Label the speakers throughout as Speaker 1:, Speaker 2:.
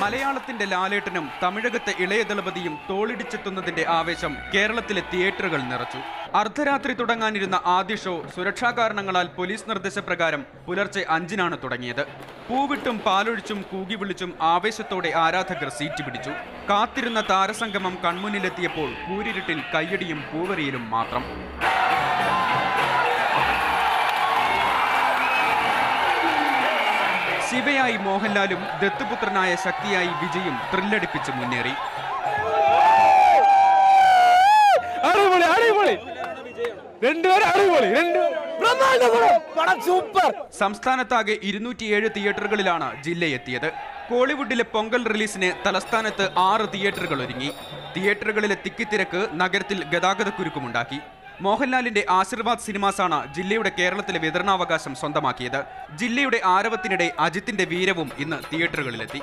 Speaker 1: മലയാളത്തിന്റെ ലാലേട്ടനും തമിഴകത്തെ ഇളയ ദളപതിയും തോളിടിച്ചെത്തുന്നതിന്റെ ആവേശം കേരളത്തിലെ തിയേറ്ററുകൾ നിറച്ചു. അർദ്ധരാത്രി തുടങ്ങാനിരുന്ന ആദ്യ ഷോ സുരക്ഷാ കാരണങ്ങളാൽ പോലീസ് നിർദ്ദേശപ്രകാരം പുലർച്ചെ 5-നാണ് തുടങ്ങിയത്. പൂവിട്ടും പാലൊഴിച്ചും കൂകി വിളിച്ചും ആവേശത്തോടെ ആരാധകർ സീറ്റ് പിടിച്ചു. കാത്തിരുന്ന താരസംഗമം കൺമുന്നിലെത്തിയപ്പോൾ കൂരിരുട്ടിൽ കയ്യടിയും പൂവറിയലും മാത്രം. ശിവയായി മോഹൻലാലും ദത്തുപുത്രനായ ശക്തിയായി വിജയും ത്രില്ലടിപ്പിച്ച് മുന്നേറി. സംസ്ഥാനത്താകെ 207 തിയേറ്ററുകളിലാണ് ജില്ലയെത്തിയത്. കോളിവുഡിലെ പൊങ്കൽ റിലീസിന് തലസ്ഥാനത്ത് 6 തിയേറ്ററുകൾ ഒരുങ്ങി. തിയേറ്ററുകളിലെ തിക്കിത്തിരക്ക് നഗരത്തിൽ ഗതാഗതക്കുരുക്കുമുണ്ടാക്കി. മോഹൻലാലിന്റെ ആശീർവാദ് സിനിമാസാണ് ജില്ലയുടെ കേരളത്തിലെ വിതരണാവകാശം സ്വന്തമാക്കിയത്. ജില്ലയുടെ ആരവത്തിനിടെ അജിത്തിന്റെ വീരവും ഇന്ന് തിയേറ്ററുകളിലെത്തി.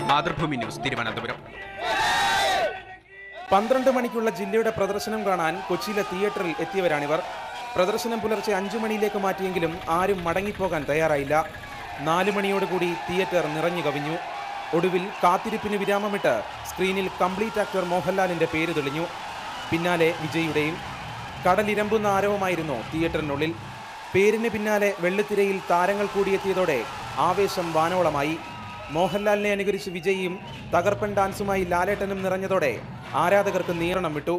Speaker 1: മാതൃഭൂമി ന്യൂസ്, തിരുവനന്തപുരം.
Speaker 2: 12 മണിക്കുള്ള ജില്ലയുടെ പ്രദർശനം കാണാൻ കൊച്ചിയിലെ തിയേറ്ററിൽ എത്തിയവരാണിവർ. പ്രദർശനം പുലർച്ചെ 5 മണിയിലേക്ക് മാറ്റിയെങ്കിലും ആരും മടങ്ങിപ്പോകാൻ തയ്യാറായില്ല. 4 മണിയോടുകൂടി തിയേറ്റർ നിറഞ്ഞു കവിഞ്ഞു. ഒടുവിൽ കാത്തിരിപ്പിന് വിരാമമിട്ട് സ്ക്രീനിൽ കംപ്ലീറ്റ് ആക്ടർ മോഹൻലാലിന്റെ പേര് തെളിഞ്ഞു. പിന്നാലെ വിജയുടെയും. കടലിരമ്പുന്ന ആരവമായിരുന്നു തിയേറ്ററിനുള്ളിൽ. പേരിന് പിന്നാലെ വെള്ളിത്തിരയിൽ താരങ്ങൾ കൂടിയെത്തിയതോടെ ആവേശം വാനോളമായി. മോഹൻലാലിനെ അനുകരിച്ച് വിജയും തകർപ്പൻ ഡാൻസുമായി ലാലേട്ടനും നിറഞ്ഞതോടെ ആരാധകർക്ക് നീരണം വിട്ടു.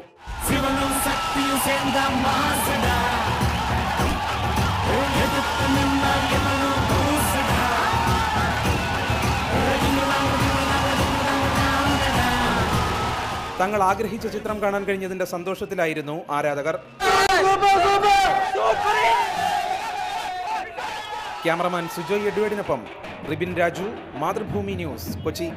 Speaker 2: തങ്ങൾ ആഗ്രഹിച്ച ചിത്രം കാണാൻ കഴിഞ്ഞതിന്റെ സന്തോഷത്തിലായിരുന്നു ആരാധകർ. ക്യാമറമാൻ സുജോയ് എഡ്വേർഡിനൊപ്പം റിബിൻ രാജു, മാതൃഭൂമി ന്യൂസ്, കൊച്ചി.